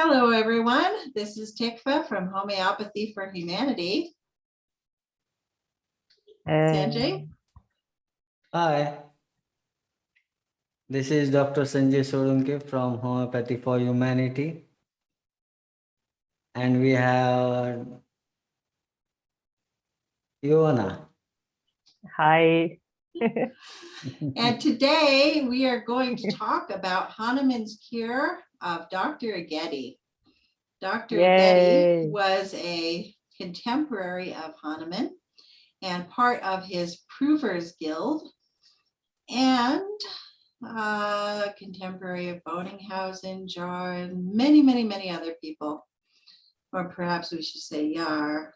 Hello, everyone. This is Tikva from Homeopathy for Humanity. Sanjay? Hi, this is Dr. Sanjay Sorunke from Homeopathy for Humanity. And we have Ivana. Hi. And today we are going to talk about Hahnemann's cure of Dr. Aegidi. Dr. Aegidi was a contemporary of Hahnemann and part of his Provers Guild and contemporary of Bonninghausen, Jar, and many, many, many other people. Or perhaps we should say Yar.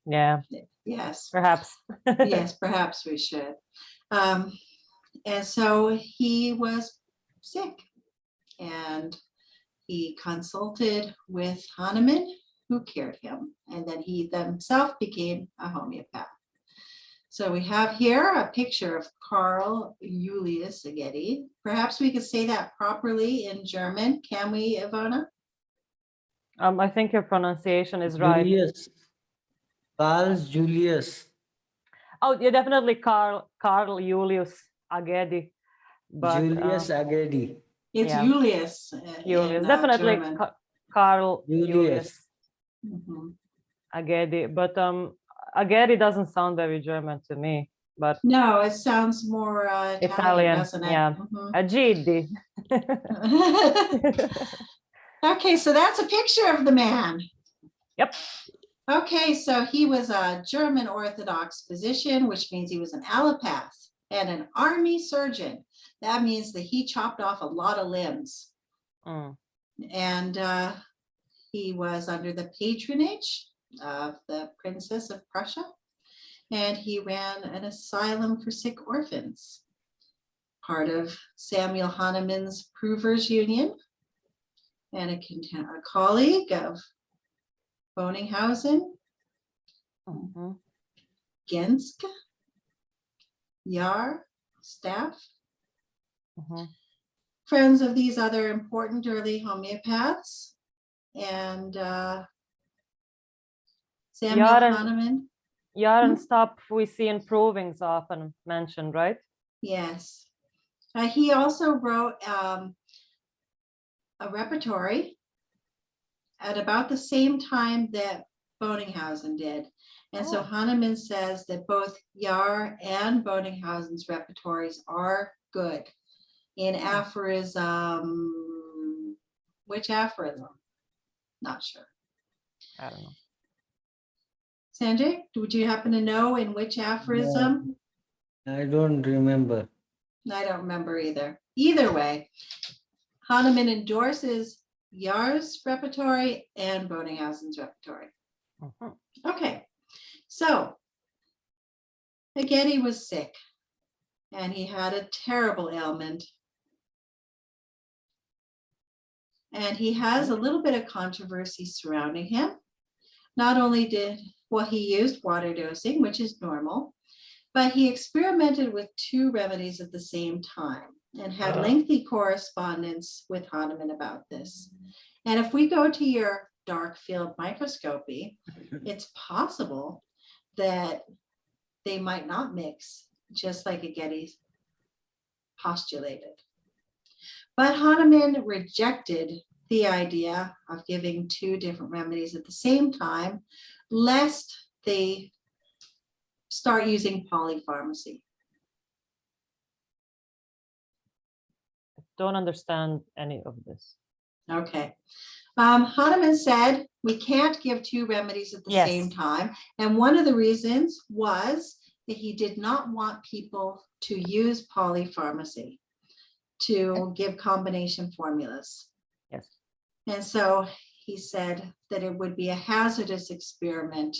Yeah. Yes. Perhaps. Yes, perhaps we should. And so he was sick and he consulted with Hahnemann, who cured him. And then he himself became a homeopath. So we have here a picture of Carl Julius Aegidi. Perhaps we could say that properly in German. Can we, Ivana? I think your pronunciation is right. Julius. Carl Julius. Oh, yeah, definitely Carl Julius Aegidi. But Julius Aegidi. It's yeah. Julius. Julius, in, definitely German. Carl Julius. Aegidi. But Aegidi doesn't sound very German to me. But No, it sounds more Italian, doesn't it? Yeah. Aegidi. Okay, so that's a picture of the man. Yep. Okay, so he was a German Orthodox physician, which means he was an allopath and an army surgeon. That means that he chopped off a lot of limbs. And he was under the patronage of the Princess of Prussia, and he ran an asylum for sick orphans, part of Samuel Hahnemann's Provers Union, and a colleague of Bonninghausen, Gensk, Yar, staff, friends of these other important early homeopaths, and Samuel Hahnemann. Yar and stuff we see in provings often mentioned, right? Yes. He also wrote a repertory at about the same time that Bonninghausen did. And so Hahnemann says that both Yar and Bonninghausen's repertories are good in aphorism. Which aphorism? Not sure. I don't know. Sanjay, would you happen to know in which aphorism? No, I don't remember. I don't remember either. Either way, Hahnemann endorses Yar's repertory and Bonninghausen's repertory. Okay, so Aegidi was sick and he had a terrible ailment. And he has a little bit of controversy surrounding him. Not only he used water dosing, which is normal, but he experimented with two remedies at the same time and had lengthy correspondence with Hahnemann about this. And if we go to your dark field microscopy, it's possible that they might not mix, just like Aegidi postulated. But Hahnemann rejected the idea of giving two different remedies at the same time, lest they start using polypharmacy. I don't understand any of this. Okay. Hahnemann said we can't give two remedies at the same time. And one of the reasons was that he did not want people to use polypharmacy to give combination formulas. Yes. And so he said that it would be a hazardous experiment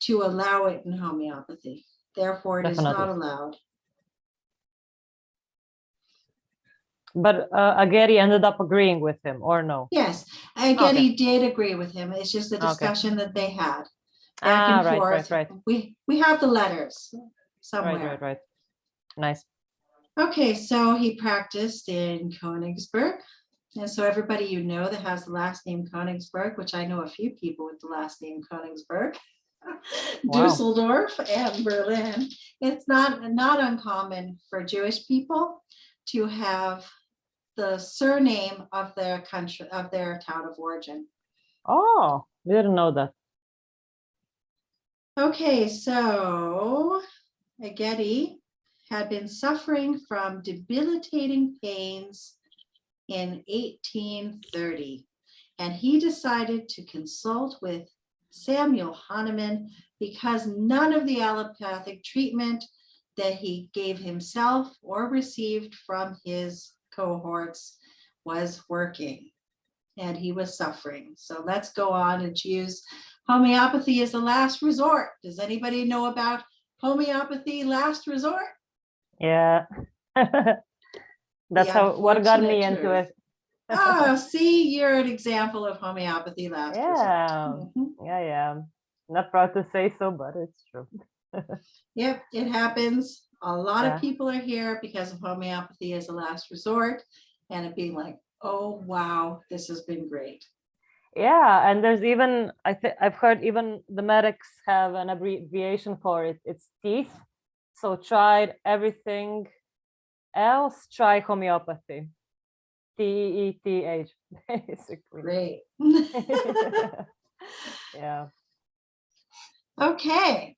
to allow it in homeopathy. Therefore, it is not allowed. But Aegidi ended up agreeing with him, or no? Yes, Aegidi did agree with him. It's just a discussion that they had back and forth. Right. We have the letters somewhere. Right. Nice. Okay, so he practiced in Königsberg And so everybody you know that has the last name Königsberg, which I know a few people with the last name Königsberg, Wow. Dusseldorf and Berlin, it's not uncommon for Jewish people to have the surname of their country, of their town of origin. Oh, didn't know that. Okay, so Aegidi had been suffering from debilitating pains in 1830, and he decided to consult with Samuel Hahnemann because none of the allopathic treatment that he gave himself or received from his cohorts was working, and he was suffering. So let's go on and choose homeopathy as a last resort. Does anybody know about homeopathy last resort? Yeah. That's The what got me unfortunate into truth. it. Oh, see, you're an example of homeopathy last Yeah. resort. Mhm. Yeah. Not proud to say so, but it's true. Yep, it happens. A lot Yeah. of people are here because of homeopathy as a last resort, and it being like, oh, wow, this has been great. Yeah, and there's even I've heard even the medics have an abbreviation for it. It's teeth. So tried everything else, try homeopathy. TETH, basically. Great. Yeah. Okay.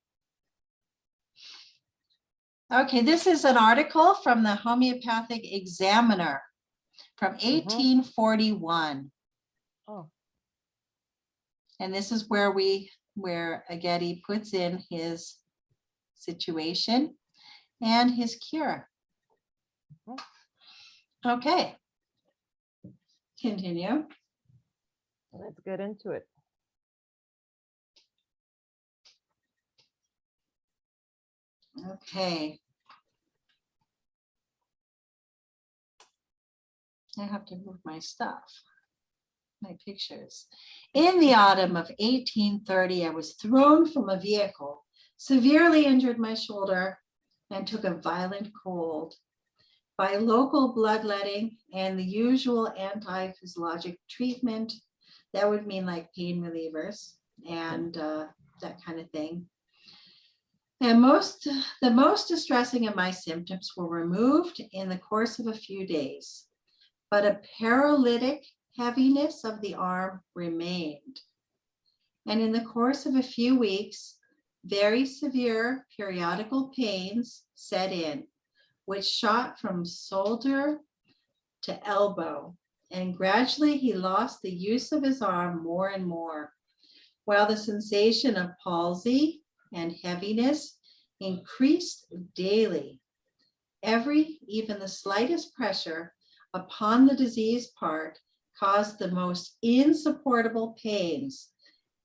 Okay, this is an article from the Homeopathic Examiner from 1841. Oh. And this is where Aegidi puts in his situation and his cure. Okay. Continue. Let's get into it. Okay. I have to move my stuff, my pictures. In the autumn of 1830, I was thrown from a vehicle, severely injured my shoulder, and took a violent cold. By local bloodletting and the usual anti-physiologic treatment, that would mean like pain relievers and that kind of thing. And the most distressing of my symptoms were removed in the course of a few days, but a paralytic heaviness of the arm remained. And in the course of a few weeks, very severe periodical pains set in, which shot from shoulder to elbow. And gradually he lost the use of his arm more and more, while the sensation of palsy and heaviness increased daily. Even the slightest pressure upon the diseased part caused the most insupportable pains.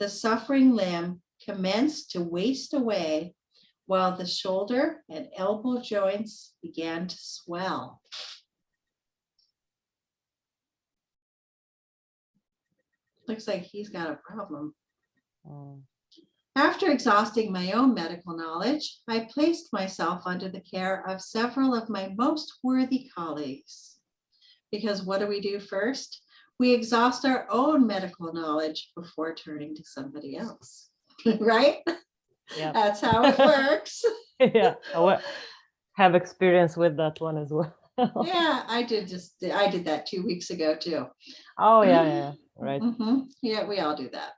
The suffering limb commenced to waste away, while the shoulder and elbow joints began to swell. Looks like he's got a problem. After exhausting my own medical knowledge, I placed myself under the care of several of my most worthy colleagues. Because what do we do first? We exhaust our own medical knowledge before turning to somebody else, right? Yeah. That's how it works. Yeah. I have experience with that one as well. Yeah, I did that 2 weeks ago too. Oh, yeah. Right. Yeah, we all do that.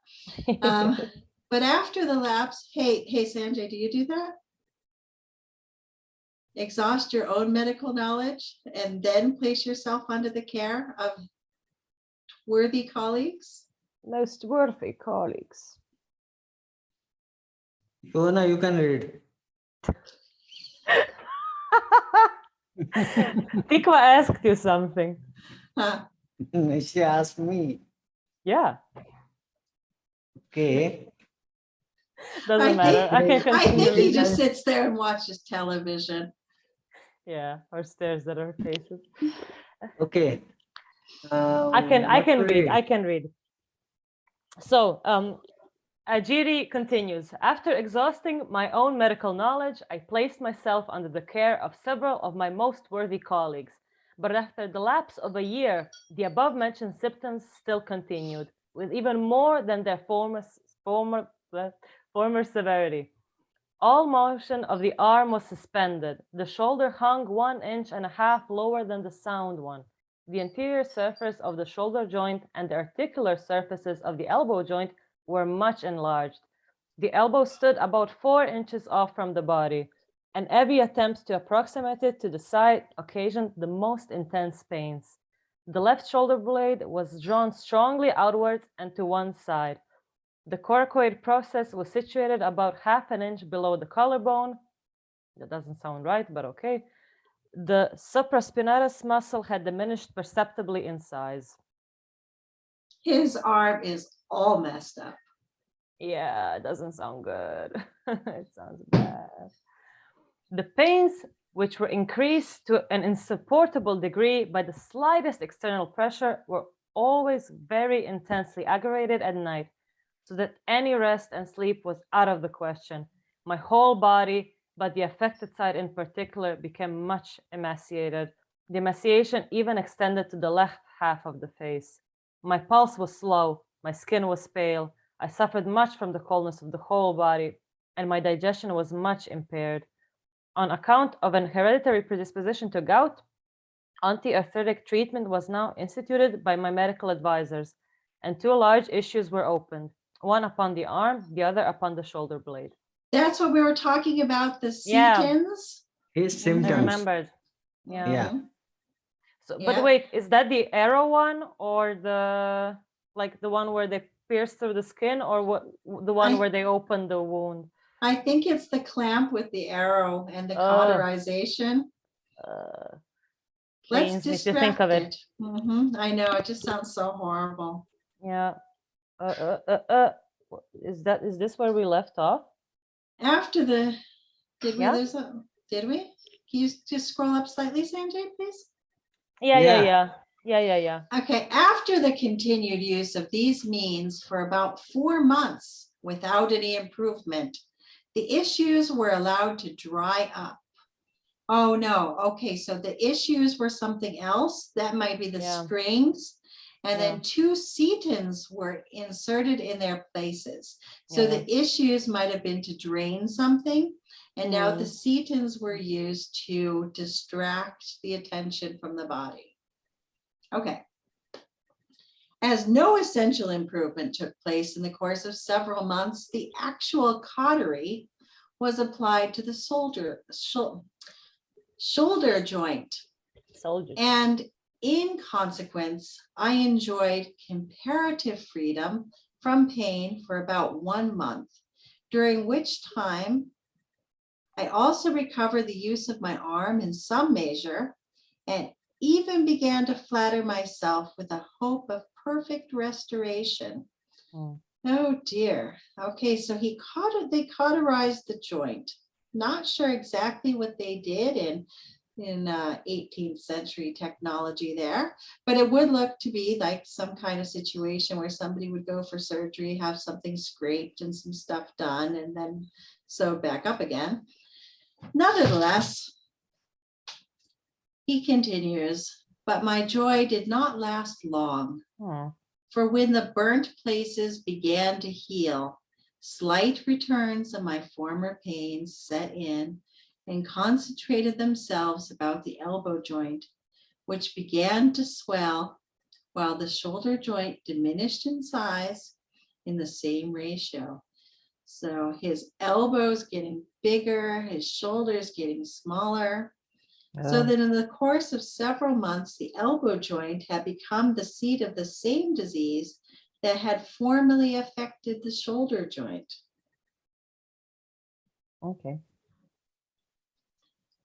But after the lapse, hey, Sanjay, do you do that? Exhaust your own medical knowledge and then place yourself under the care of worthy colleagues? Most worthy colleagues. Shona, you can read. Tikva asked you something. Huh. She asked me. Yeah. Okay. Doesn't matter. I can I continue think he reading. just sits there and watches television. Yeah, or stares at our faces. Okay. I can read. I can read. So Aegidi continues. After exhausting my own medical knowledge, I placed myself under the care of several of my most worthy colleagues. But after the lapse of a year, the above-mentioned symptoms still continued, with even more than their former severity. All motion of the arm was suspended. The shoulder hung 1.5 inches lower than the sound one. The anterior surface of the shoulder joint and the articular surfaces of the elbow joint were much enlarged. The elbow stood about 4 inches off from the body, and every attempt to approximate it to the side occasioned the most intense pains. The left shoulder blade was drawn strongly outwards and to one side. The coracoid process was situated about 1/2 inch below the collarbone. That doesn't sound right, but okay. The supraspinatus muscle had diminished perceptibly in size. His arm is all messed up. Yeah, it doesn't sound good. It sounds bad. The pains, which were increased to an insupportable degree by the slightest external pressure, were always very intensely aggravated at night, so that any rest and sleep was out of the question. My whole body, but the affected side in particular, became much emaciated. The emaciation even extended to the left half of the face. My pulse was slow, my skin was pale, I suffered much from the coldness of the whole body, and my digestion was much impaired. On account of an hereditary predisposition to gout, anti-arthritic treatment was now instituted by my medical advisors, and 2 large issues were opened, one upon the arm, the other upon the shoulder blade. That's what we were talking about, the Yeah. setons. His I symptoms. remembered. Yeah. Yeah. Mhm. So, Yeah. but wait, is that the arrow one or the one where they pierce through the skin, or what the one where they open the wound? I think it's the clamp with the arrow and the Oh. cauterization. Let's Pains me to think distract of it. it. I know, it just sounds so horrible. Yeah. Is this where we left off? After the, did we Yeah. lose it? Did we? Can you just scroll up slightly, Sanjay, please? Yeah. Okay, after the continued use of these means for about 4 months without any improvement, the issues were allowed to dry up. Oh, no. Okay, so the issues were something else. That might be the Yeah. strings. And Yeah. then 2 setons were inserted in their places. So Yeah. the issues might have been to drain something. And now the Mm. setons were used to distract the attention from the body. Okay. As no essential improvement took place in the course of several months, the actual cautery was applied to the shoulder joint. And in consequence, I enjoyed comparative freedom from pain for about 1 month, during which time I also recovered the use of my arm in some measure, and even began to flatter myself with a hope of perfect restoration. Mm. Oh dear. Okay, so they cauterized the joint. Not sure exactly what they did in 18th century technology there, but it would look to be like some kind of situation where somebody would go for surgery, have something scraped and some stuff done, and then sew back up again. Nevertheless, he continues, but my joy did not last long. For when the burnt places began to heal, slight returns of my former pains set in and concentrated themselves about the elbow joint, which began to swell, while the shoulder joint diminished in size in the same ratio. So his elbow's getting bigger, his shoulders getting smaller. So that in the course of several months, the elbow joint had become the seat of the same disease that had formerly affected the shoulder joint. Okay.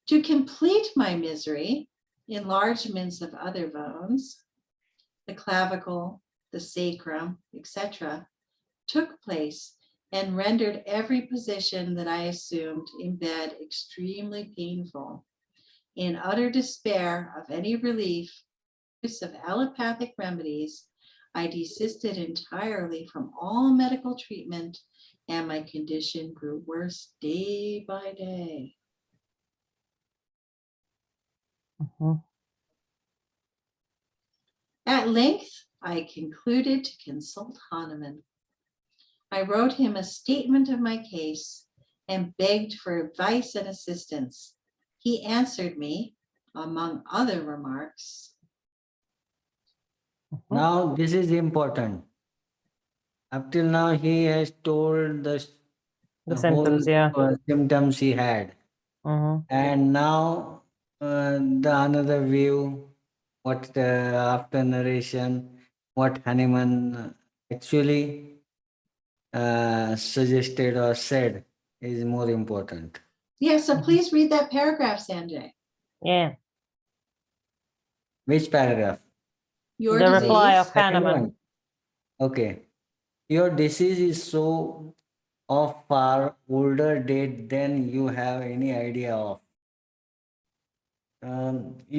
To complete my misery, enlargements of other bones, the clavicle, the sacrum, etc., took place and rendered every position that I assumed in bed extremely painful. In utter despair of any relief, use of allopathic remedies, I desisted entirely from all medical treatment, and my condition grew worse day by day. At length, I concluded to consult Hahnemann. I wrote him a statement of my case and begged for advice and assistance. He answered me, among other remarks. Now, this is important. Up till now, he has told The whole symptoms, yeah. symptoms he had. Mhm. And now, the another view, what after narration, what Hanuman actually suggested or said is more important. Yeah, so Mhm. please read that paragraph, Sanjay. Yeah. Which paragraph? Your The reply disease. of Second Hahnemann. one. Okay. Your disease is so of far older date than you have any idea of.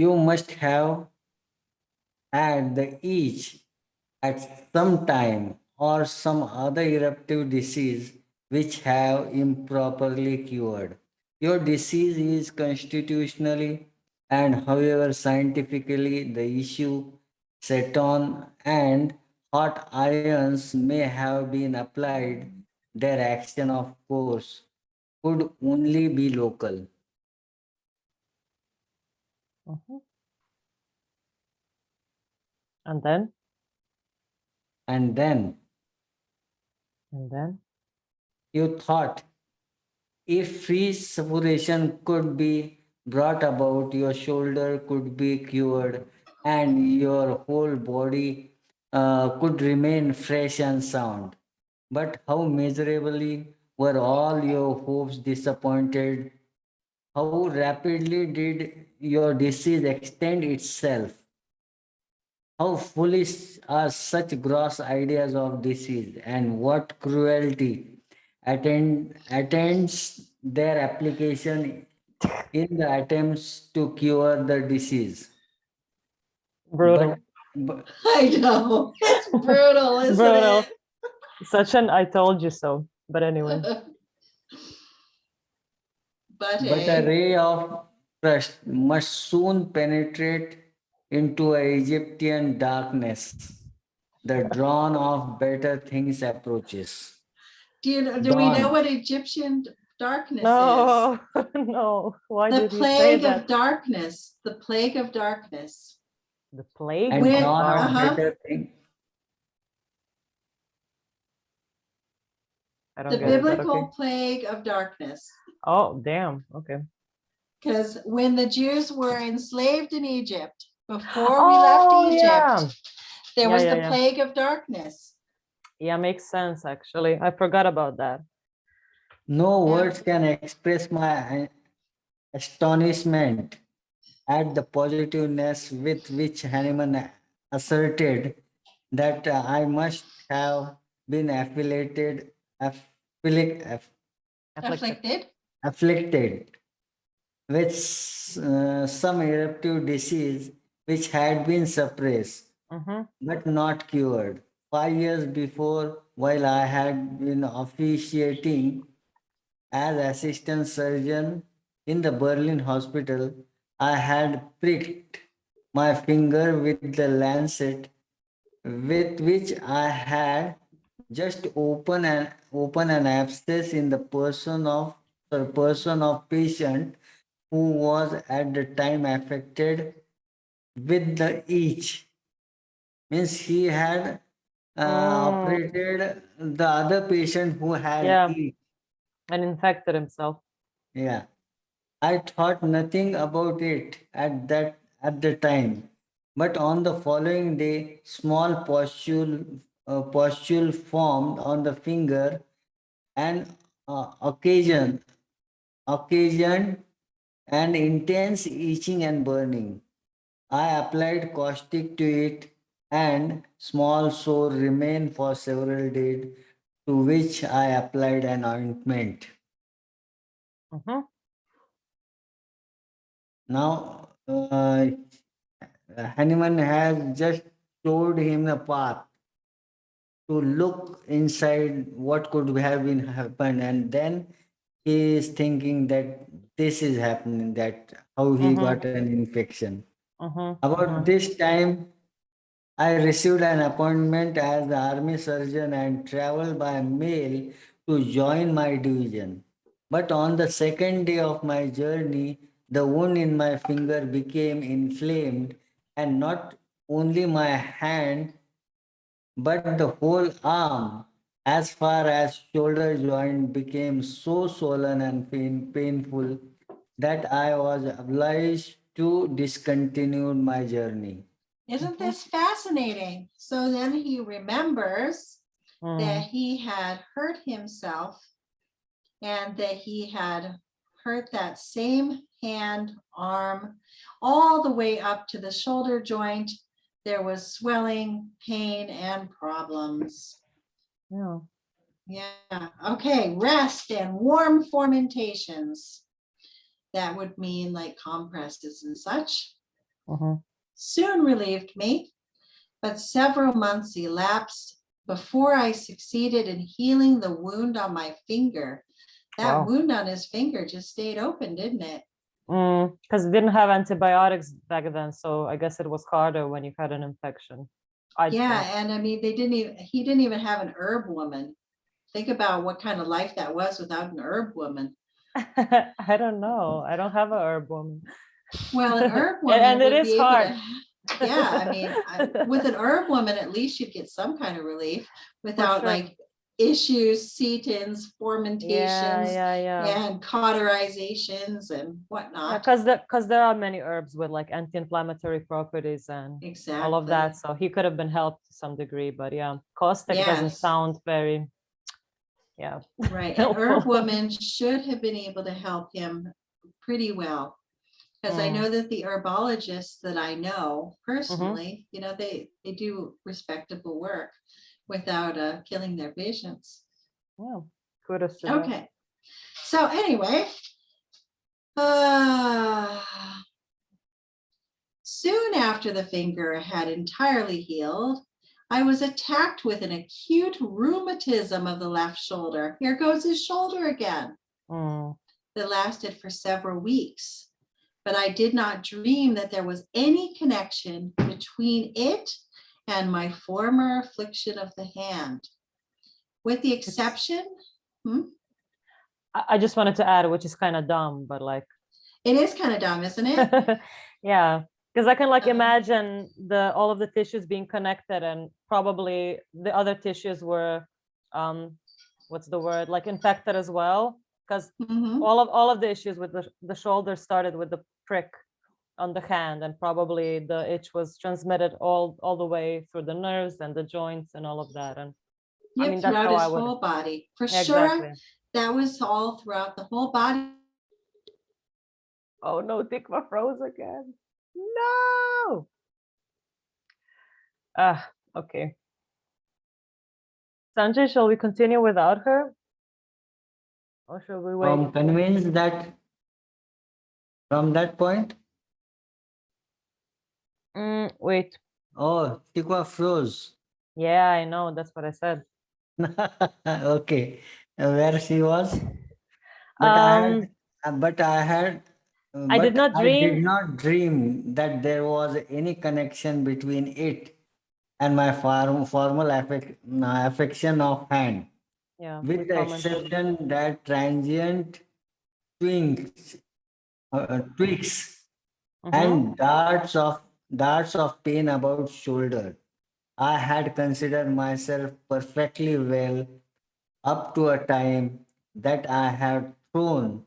You must have had the itch at some time or some other eruptive disease which have improperly cured. Your disease is constitutionally and however scientifically the issue ceton and hot ions may have been applied, their action of course could only be local. Mhm. And then, And then and then. you thought if free suppuration could be brought about, your shoulder could be cured, and your whole body could remain fresh and sound. But how miserably were all your hopes disappointed? How rapidly did your disease extend itself? How foolish are such gross ideas of disease, and what cruelty attends their application in the attempts to cure the disease. Brutal. But I know. It's brutal, isn't Brutal. it? Such an I told you so. But anyway. But but a hey, ray of trust must soon penetrate into a Egyptian darkness. The dawn of better things approaches. do we know Dawn. what Egyptian darkness is? No, no. Why The did you say plague that? of darkness. The plague of darkness. The plague And of When dawn of darkness. uh-huh. better things. I The don't get it, but biblical okay. plague of darkness. Oh, damn. Okay. Because when the Jews were enslaved in Egypt, before we left Oh, Egypt, yeah. there Yeah, was yeah, the yeah. plague of darkness. Yeah, makes sense, actually. I forgot about that. No Yeah. words can express my astonishment at the positiveness with which Hahnemann asserted that I must have been Afflicted. Afflicted. afflicted with some eruptive disease which had been suppressed Mm-hmm. but not cured. 5 years before, while I had been officiating as assistant surgeon in the Berlin hospital, I had pricked my finger with the lancet with which I had just open an abscess in the person of patient who was at the time affected with the itch. Means he had Mm, operated the other patient who had yeah, itch. and infected himself. Yeah. I thought nothing about it at the time, but on the following day, small pustule formed on the finger and occasioned an intense itching and burning. I applied caustic to it, and small sore remained for several days, to which I applied an ointment. Mm-hmm. Now, Hanuman has just showed him the path to look inside what could have been happened, and then he is thinking that this is happening, that how he Mm-hmm. got an infection. Mm-hmm. About Mm-hmm. this time, I received an appointment as the army surgeon and traveled by mail to join my division. But on the second day of my journey, the wound in my finger became inflamed, and not only my hand, but the whole arm, as far as shoulder joint, became so swollen and painful that I was obliged to discontinue my journey. Isn't this fascinating? So then he remembers that he had hurt himself and that he had hurt that same hand, arm, all the way up to the shoulder joint. There was swelling, pain, and problems. Yeah. Yeah. Okay. Rest and warm fomentations. That would mean like compresses and such. Mhm. Soon relieved me, but several months elapsed before I succeeded in healing the wound on my finger. That Wow. wound on his finger just stayed open, didn't it? Because it didn't have antibiotics back then, so I guess it was harder when you had an infection. Yeah, and I mean, he didn't even have an herb woman. Think about what kind of life that was without an herb woman. I don't know. I don't have a herb woman. Well, an herb woman And it would is be able hard. to, yeah, I mean, with an herb woman, at least you'd get some kind of relief without sure. like issues, setons, Yeah, fermentations, yeah. and cauterizations and whatnot. Because there are many herbs with like anti-inflammatory properties and all of that. Exactly. So he could have been helped to some degree, but yeah, caustic doesn't Yes, sound very, yeah, right. An helpful. herb woman should have been able to help him pretty well. Because I know that the herbologists that I know personally, you know, they do respectable work without killing their patients. Yeah, kudos to that. Okay. So anyway, uh, soon after the finger had entirely healed, I was attacked with an acute rheumatism of the left shoulder. Here goes his shoulder again. That lasted for several weeks. But I did not dream that there was any connection between it and my former affliction of the hand. With the exception, I just wanted to add, which is kind of dumb, but like, it is kind of dumb, isn't it? yeah, because I can like imagine all of the tissues being connected, and probably the other tissues were, what's the word, like infected as well. Because all of the issues with the shoulder started with the prick on the hand, and probably the itch was transmitted all the way through the nerves and the joints and all of that. And Yep, I mean, that's throughout how his I would. whole body. For Exactly. sure, that was all throughout the whole body. Oh no, Tikva froze again. No. Okay. Sanjay, shall we continue without her? Or shall we wait? I'm convinced that from that point, Wait. oh, Tikwa froze. Yeah, I know. That's what I said. Okay, where she was, but I did not I did dream. not dream that there was any connection between it and my formal affection of hand, Yeah, we with the commented. exception that transient twinks, tweaks and darts of pain about shoulder. I had considered myself perfectly well up to a time that I had thrown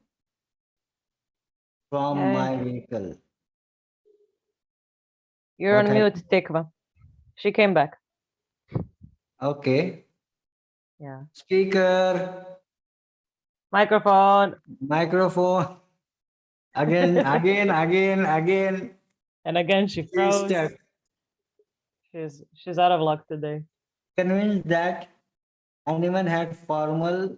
from Okay. my vehicle. You're What on mute, happened? Tikva. She came back. Okay. Yeah. Speaker, Microphone. microphone. Again. And again, she froze. Stuck. She's out of luck today. Convinced that anyone had formed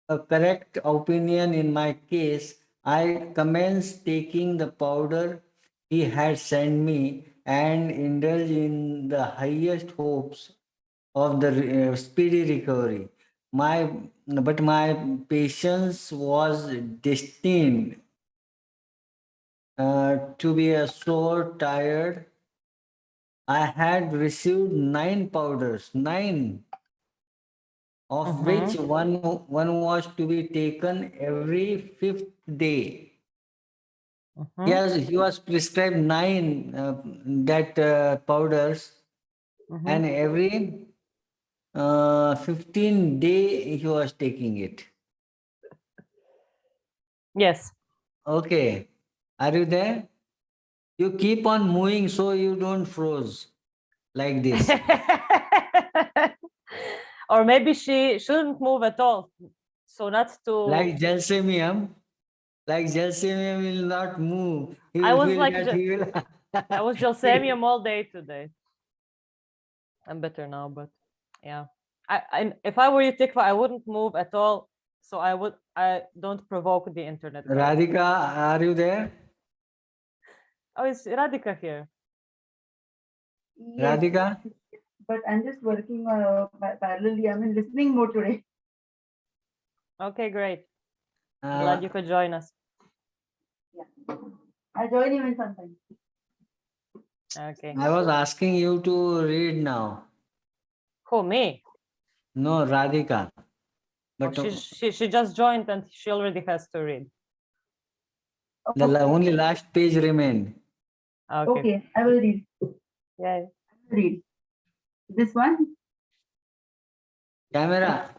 a correct opinion in my case, I commenced taking the powder he had sent me and indulged in the highest hopes of the speedy recovery. But my patience was destined to be a sore tired I had received 9 powders, 9, of which one was to be taken every fifth day. He was prescribed 9 that powders, and every 15 day he was taking it. Yes. Okay, are you there? You keep on moving so you don't froze like this. Or maybe she shouldn't move at all. So not to. Like Gelsemium will not move. He I will was feel like, that he will. I was Gelsemium all day today. I'm better now, but yeah. If I were you, Tikva, I wouldn't move at all. So I don't provoke the internet, guys. Radhika, are you there? Oh, is Radhika here? Yes, Radhika? but I'm just working parallelly. I'm in listening mode today. Okay, great. Uh, Glad you could join us. Yeah, I join even sometimes. Okay. I was asking you to read now. Who, me? No, Radhika. Oh, But she just joined and she already has to read. the only last page remained. Okay. Okay, I will read. Yay. Read this one. Camera,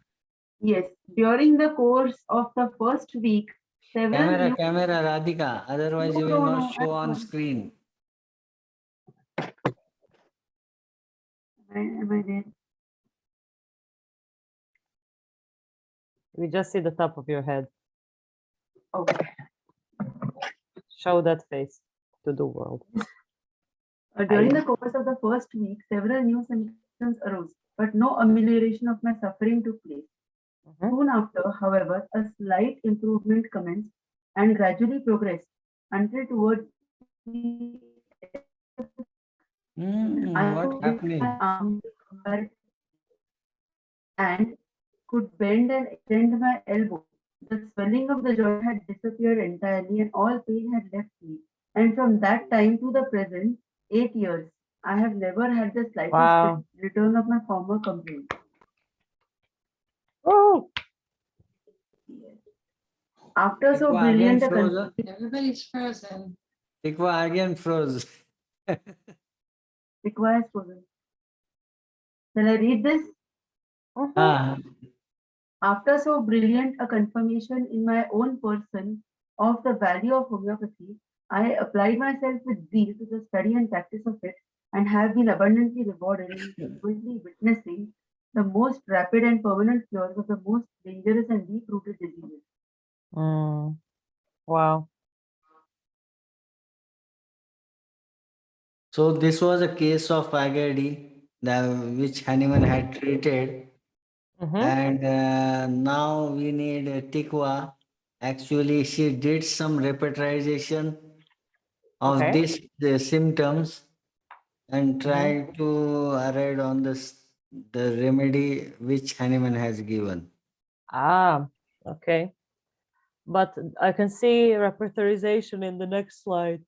Yes, during the course of the first week, several new. camera, Radhika. Otherwise, you will No, not no, show on I'm screen. Am I there? We just see the top of your head. Okay. Show that face to the world. During the course of the first week, several new symptoms arose, but no amelioration of my suffering took place. Soon after, however, a slight improvement commenced and gradually progressed until towards the I What could lift happening? my arm and could bend and extend my elbow. The swelling of the joint had disappeared entirely and all pain had left me. And from that time to the present, 8 years, I have never had the slightest Wow. return of my former complaint. Oh, After so Tikva brilliant again a froze. Everybody's frozen. Tikva again froze. requires frozen. Shall I read this? Ah, After so brilliant a confirmation in my own person of the value of homeopathy, I applied myself with zeal to the study and practice of it, and have been abundantly rewarded in frequently witnessing the most rapid and permanent cures of the most dangerous and deep-rooted diseases. wow. so this was a case of Aegidi, which Hanuman had treated. And now we need Tikva. Actually, she did some repetization of Okay. these symptoms and tried to arrive on the remedy which Hanuman has given. Ah, okay. But I can see repertorization in the next slide.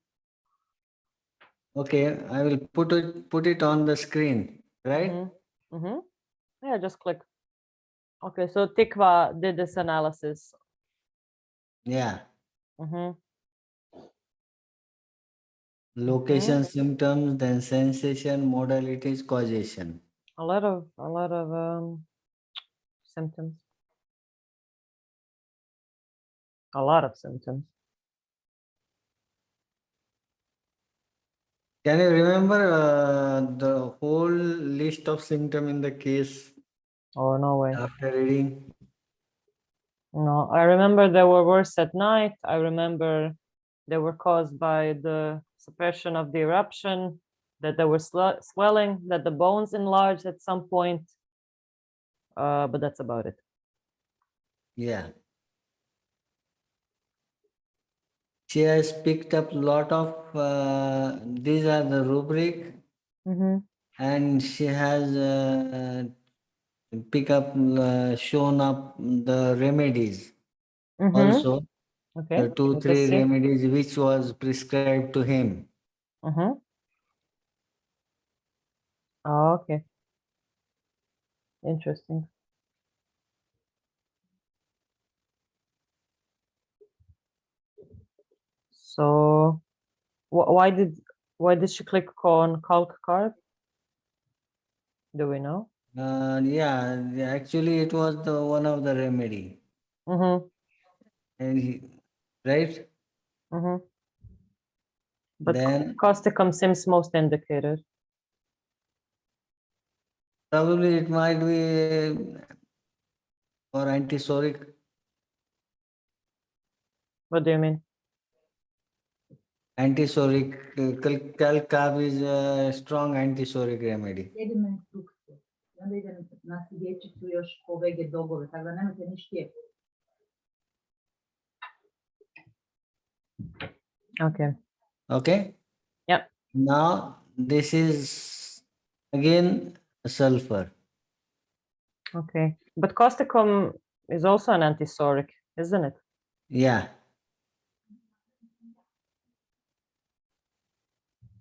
Okay, I will put it on the screen, right? Yeah, just click. Okay, so Tikva did this analysis. Yeah. Mm-hmm. Location, symptoms, then sensation, modalities, causation. A lot of symptoms. A lot of symptoms. Can you remember the whole list of symptom in the case Oh, no way. after reading? No, I remember they were worse at night. I remember they were caused by the suppression of the eruption, that they were swelling, that the bones enlarged at some point. But that's about it. Yeah. She has picked up a lot of, these are the rubric, and she has shown up the remedies also. Okay. The 2, Let us 3 see. remedies which was prescribed to him. Oh, okay. Interesting. So why did she click on calc card? Do we know? Yeah, actually, it was the one of the remedy, Mm-hmm. and right Mm-hmm. But then causticum seems most indicated. probably it might be for antisoric. What do you mean? Antisoric calc is a strong antisoric remedy. Jedina instrukcija. I onda ide na sljedećicu još po VG dogove, tako da nemojte ni štijeti. Okay. Okay. Yep. Now this is again sulfur. Okay. But causticum is also an antisoric, isn't it? Yeah.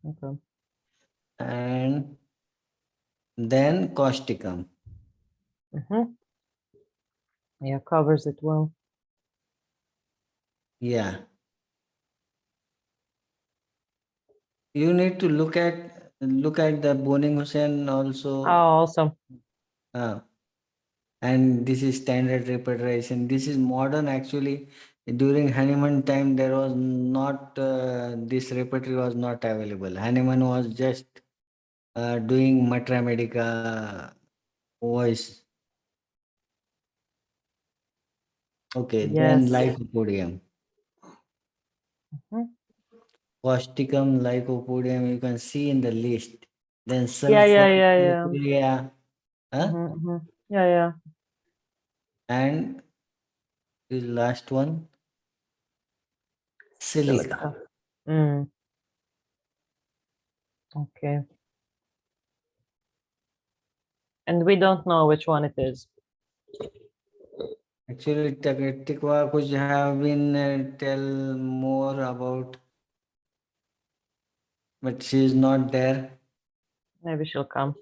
Okay. And then causticum. Mm-hmm. Yeah, covers it well. Yeah. You need to look at the Boning Hussain also. Oh, also. And this is standard repetition. This is modern actually. During Hahnemann time, there was not this repertory was not available. Hahnemann was just doing Matra Medica voice. Okay, then Yes. lycopodium. Mhm. Causticum, lycopodium, you can see in the list. Then sulfur, Yeah. urea, Yeah. and the last one, silica. Mm. Okay. And we don't know which one it is. Actually, Tikwa could have been tell more about, but she is not there. Maybe she'll come.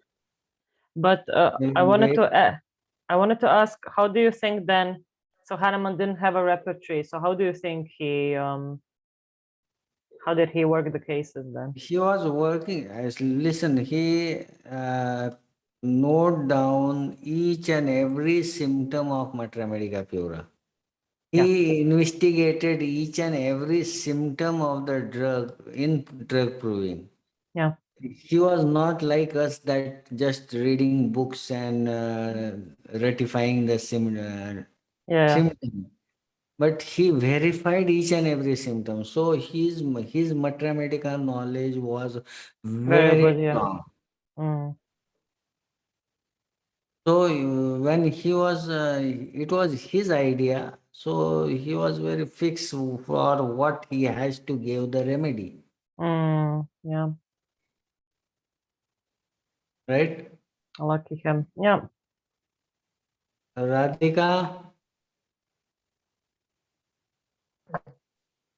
But We I will wanted wait. to ask, how do you think then? So Hahnemann didn't have a repertory. So how do you think how did he work the cases then? He was working. Listen, he note down each and every symptom of Matra Medica Pura. He investigated each and every symptom of the drug in drug proving. Yeah. He was not like us that just reading books and ratifying the Yeah. symptom. But he verified each and every symptom. So his Matra Medica knowledge was Very very good. Yeah. strong. Mm. So when he was, it was his idea. So he was very fixed for what he has to give the remedy, Yeah. right? Lucky him. Yeah. Radhika,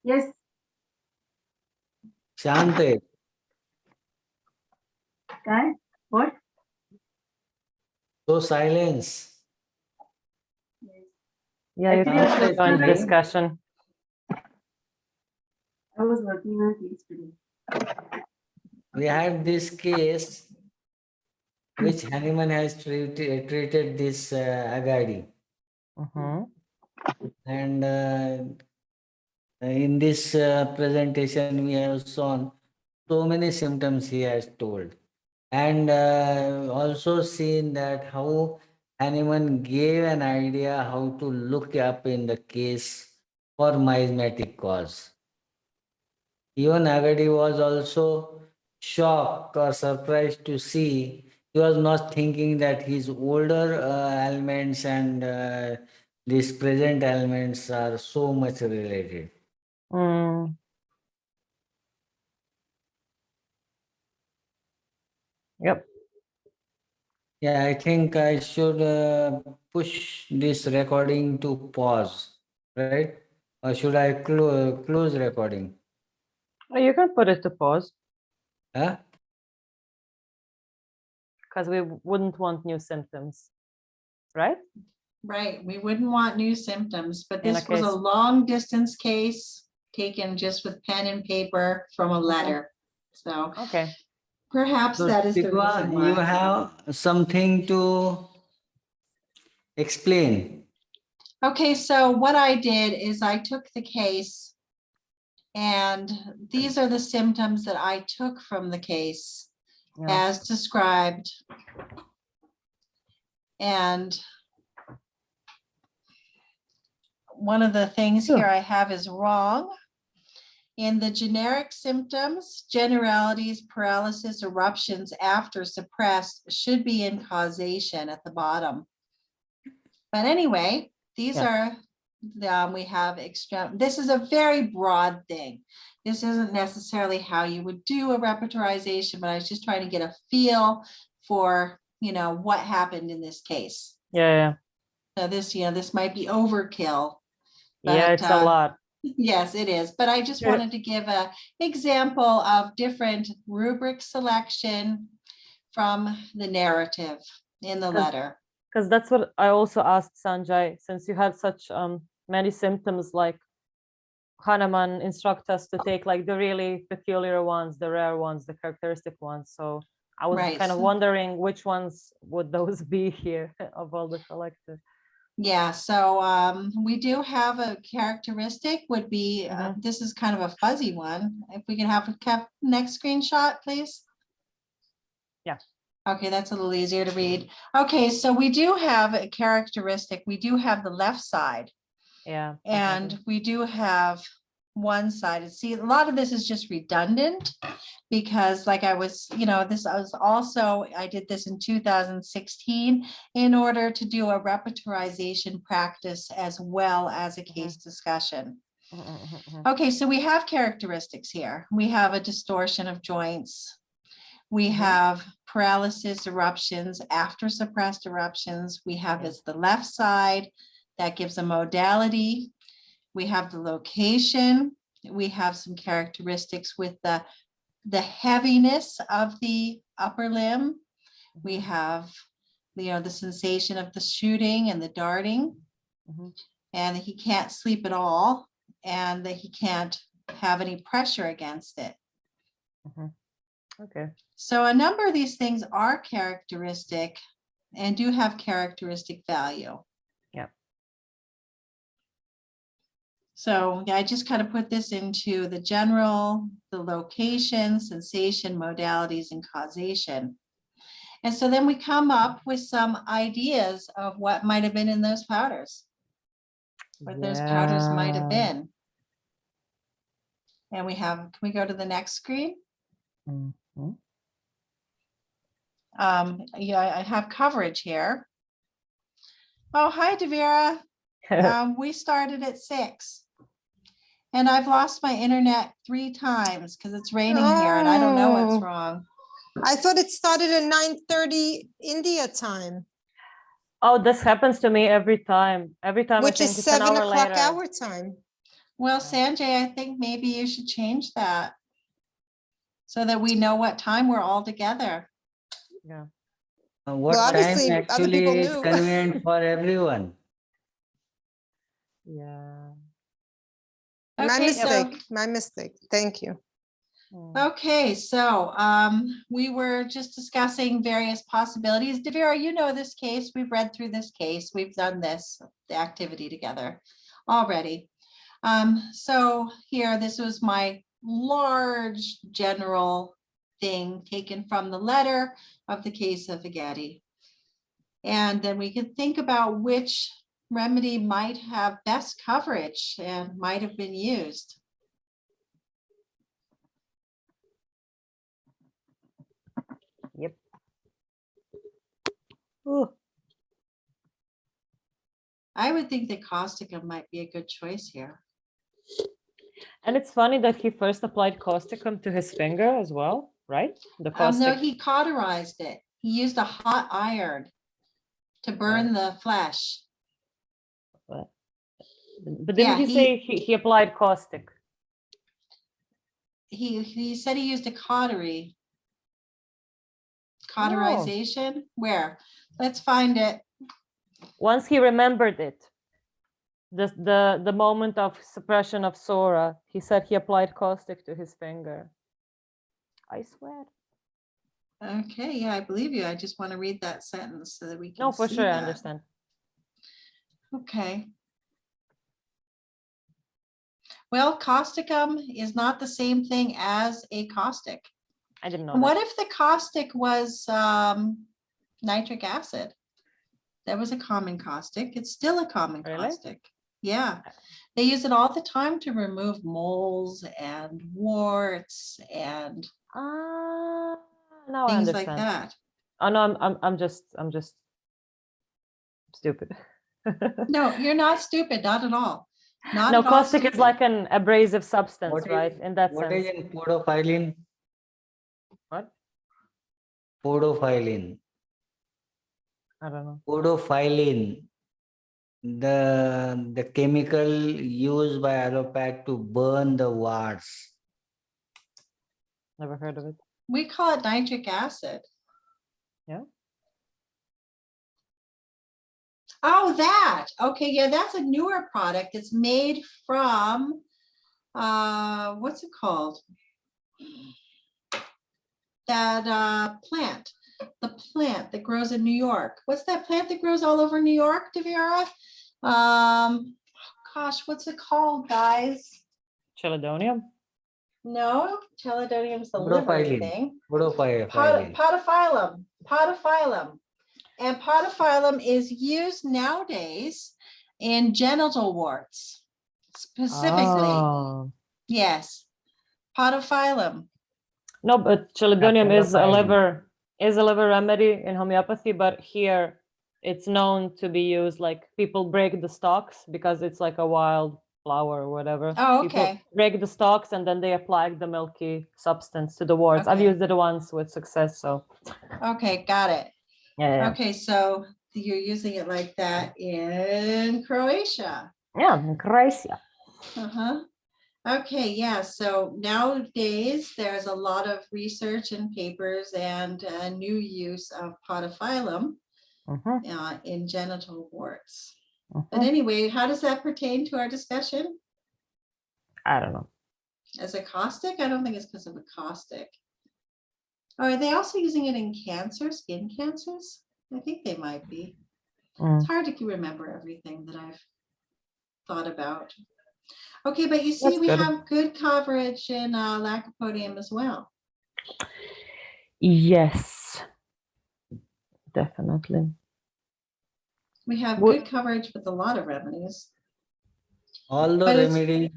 Yes, Shante, can what? so silence. Yeah. You Actually, I was can working join on the a, discussion. I was working on a case today. We had this case which Hahnemann has treated this Aegidi. Mm-hmm. And in this presentation, we have shown so many symptoms he has told. And also seen that how Hahnemann gave an idea how to look up in the case for miasmatic cause. Even Aegidi was also shocked or surprised to see he was not thinking that his older ailments and these present ailments are so much related. Mm. Yep. Yeah, I think I should push this recording to pause, right? Or should I close recording? Oh, you can put it to pause. Huh? because we wouldn't want new symptoms, right? Right, we wouldn't want new symptoms, but In a this was a case. long distance case taken just with pen and paper from a letter. So Okay. perhaps So, that is the Sigma, reason you why. have something to explain. Okay, so what I did is I took the case and these are the symptoms that I took from the case Yeah. as described. And one of the things here I have is wrong. In the generic symptoms, generalities, paralysis, eruptions after suppressed should be in causation at the bottom. But anyway, these are, we have extra, this is a very broad thing. This isn't necessarily how you would do a repertorization, but I was just trying to get a feel for, you know, what happened in this case. Yeah. So this, you know, this might be overkill. Yeah, But, it's a lot. yes, it is. But I just Yeah. wanted to give an example of different rubric selection from the narrative in the 'Cause- letter. Because that's what I also asked Sanjay, since you had such many symptoms, like Hahnemann instruct us to take like the really peculiar ones, the rare ones, the characteristic ones. So I was Right, kind of so- wondering which ones would those be here of all the collected. Yeah, so we do have a characteristic would be, this is kind of a fuzzy one. If we can have a next screenshot, please. Yeah. Okay, that's a little easier to read. Okay, so we do have a characteristic. We do have the left side. Yeah. And we do have one-sided. See, a lot of this is just redundant because like I was, you know, this I was also, I did this in 2016 in order to do a repertorization practice as well as a case discussion. Okay, so we have characteristics here. We have a distortion of joints. We have paralysis eruptions after suppressed eruptions. We have Yeah. is the left side that gives a modality. We have the location. We have some characteristics with the heaviness of the upper limb. We have, you know, the sensation of the shooting and the darting, and he can't sleep at all, and that he can't have any pressure against it. Okay. So a number of these things are characteristic and do have characteristic value. Yeah. So yeah, I just kind of put this into the general, the location, sensation, modalities, and causation. And so then we come up with some ideas of what might have been in those powders, what those powders might have been. And we have, can we go to the next screen? Yeah, I have coverage here. Oh, hi, Devira. We started at 6. And I've lost my internet 3 times because it's raining here and I don't know what's Oh. wrong. I thought it started at 9:30 India time, Oh, this happens to me every time. Every time which I is think it's an 7 hour o'clock later. our time. Well, Sanjay, I think maybe you should change that so that we know what time we're all together. Yeah. What Well, time obviously, other people actually is knew. convenient for everyone? Yeah. My Okay, so- mistake, my mistake. Thank you. Okay, so we were just discussing various possibilities. Devira, you know this case. We've read through this case. We've done this, the activity together already. So here, this was my large general thing taken from the letter of the case of Aegidi. And then we could think about which remedy might have best coverage and might have been used. Yep. Ooh. I would think that causticum might be a good choice here. And it's funny that he first applied causticum to his finger as well, right? The No, caustic. he cauterized it. He used a hot iron to burn the flesh. But didn't Yeah, he say he applied caustic? He said he used a cautery. Cauterization, where? Let's find it. Once he remembered it, the moment of suppression of Sora, he said he applied caustic to his finger. I swear. Okay, yeah, I believe you. I just want to read that sentence so that we can No, for see sure, I that. understand. Okay. Well, causticum is not the same thing as a caustic. I didn't know And what that. if the caustic was nitric acid? That was a common caustic. It's still a common Really? caustic. Yeah. They use it all the time to remove moles and warts and Ah, now I things like understand. that. Oh no, I'm just stupid. No, you're not stupid, not at all. Not No, at all caustic is stupid. like an abrasive substance, What right? is In that what sense. is in podophyllin? What? Podophyllin. I don't know. Podophyllin. The chemical used by allopath to burn the warts. Never heard of it. We call it nitric acid. Yeah. Oh, that. Okay, yeah, that's a newer product. It's made from what's it called? That plant. The plant that grows in New York. What's that plant that grows all over New York, Devera? Gosh, what's it called, guys? Chelidonium? No, chelidonium is the liver Podophyllin. thing. Podophyllin. Podophyllum. Podophyllum. And podophyllum is used nowadays in genital warts, specifically. Oh. Yes, podophyllum. No, but chelidonium is a podophyllum. liver remedy in homeopathy, but here it's known to be used like people break the stalks because it's like a wild flower or whatever. Oh, People okay. break the stalks and then they apply the milky substance to the warts. I've Okay. used it once with success, so Okay, got it. yeah. Okay, so you're using it like that in Croatia. Yeah, Croatia. Uh-huh. Okay, yeah, so nowadays there's a lot of research and papers and new use of podophyllum in genital warts. But anyway, how does that pertain to our discussion? I don't know. As a caustic? I don't think it's because of a caustic. Or are they also using it in cancer, skin cancers? I think they might be. It's hard to remember everything that I've thought about. Okay, but you see, That's we good. have good coverage in Lycopodium as well. Yes, definitely. We have What- good coverage with a lot of remedies. All the But it's- remedies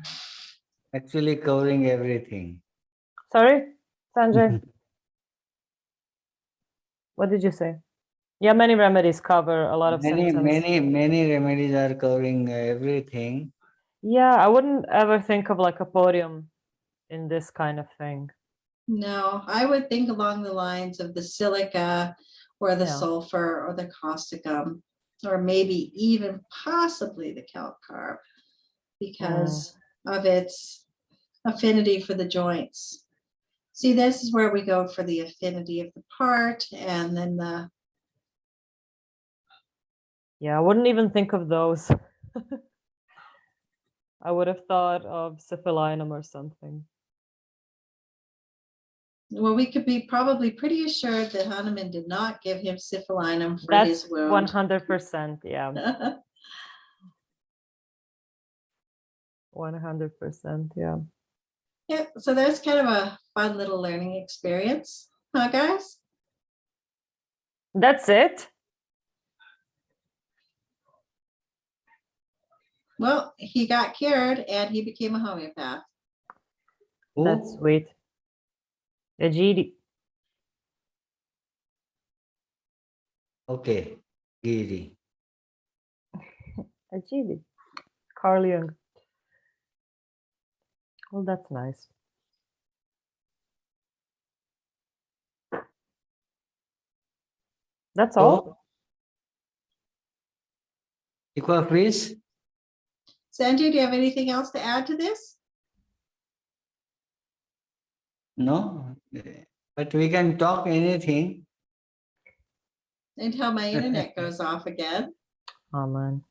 actually covering everything. Sorry, Sanjay, what did you say? Yeah, many remedies cover a lot of symptoms. Many remedies are covering everything. Yeah, I wouldn't ever think of like a podium in this kind of thing. No, I would think along the lines of the silica or the Yeah. sulfur or the causticum, or maybe even possibly the calcarb because of its affinity for the joints. See, this is where we go for the affinity of the part and then the, Yeah, I wouldn't even think of those. I would have thought of syphilinum or something. well, we could be probably pretty assured that Hahnemann did not give him syphilinum for That's his wound. 100%, yeah. 100%, yeah. Yeah, so that's kind of a fun little learning experience, huh, guys? That's it? Well, he got cured and he became a homeopath. That's Who? sweet. Aegidi. Okay, Giri. Aegidi. Carl Jung. Well, that's nice. That's all? Equafreeze? Sanjay, do you have anything else to add to this? No, but we can talk anything. until my internet goes off again. Oh man.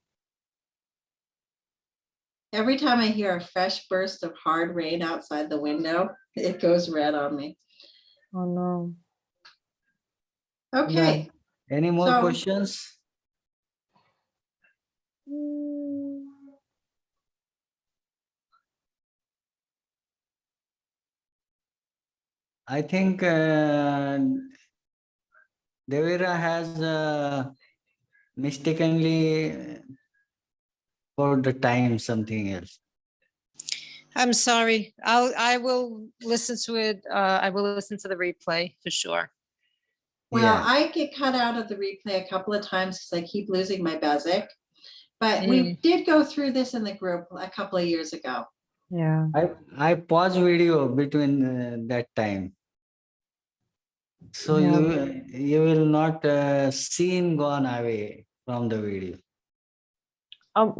Every time I hear a fresh burst of hard rain outside the window, it goes red on me. Oh no. Okay, Any more So- questions? I think Devira has mistakenly for the time something else. I'm sorry. I will listen to it. I will listen to the replay for sure. well, Yeah. I get cut out of the replay a couple of times because I keep losing my Bezic. But we did go through this in the group a couple of years ago. Yeah. I pause video between that time. So Yeah. you will not seen gone away from the video.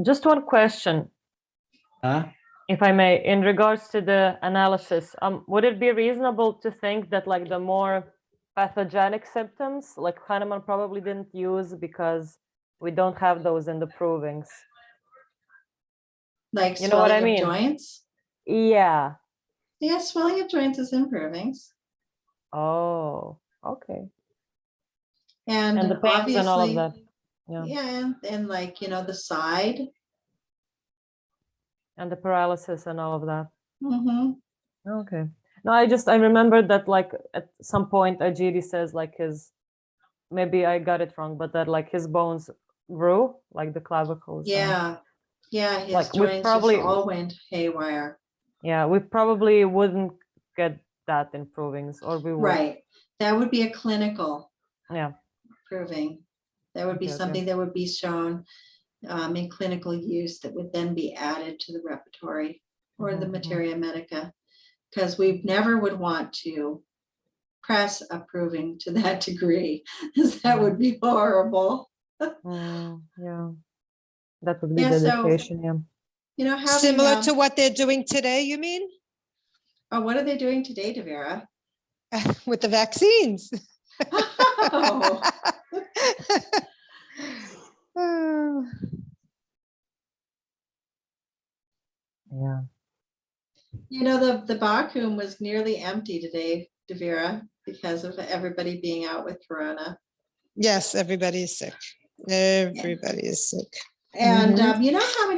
Just one question, Huh? if I may, in regards to the analysis. Would it be reasonable to think that like the more pathogenic symptoms, like Kahneman probably didn't use because we don't have those in the provings? Like You know what I swelling of mean? joints. Yeah. Yeah, swelling of joints is improving. Oh, okay. And And the pains and all of obviously, that. Yeah. yeah, and like, the side. And the paralysis and all of that. Mhm. Okay. No, I remembered that like at some point Aegidi says like maybe I got it wrong, but that like his bones grew, like the clavicles. Yeah, yeah, his Like, we joints probably- just all went haywire. Yeah, we probably wouldn't get that in provings, or we would. Right, that would be a clinical Yeah. proving. That would be Okay, okay. something that would be shown in clinical use that would then be added to the repertory or the Mhm, mhm. materia medica. Because we never would want to press a proving to that degree, because that would be horrible. Yeah. That would be Yeah, so- dedication, yeah. Having, Similar to what they're doing today, you mean? oh, what are they doing today, Devera? With the vaccines. Oh, Oh. Yeah. the Bakum was nearly empty today, Devera, because of everybody being out with Corona. Yes, everybody is sick. Everybody is sick. And Mhm. you know how many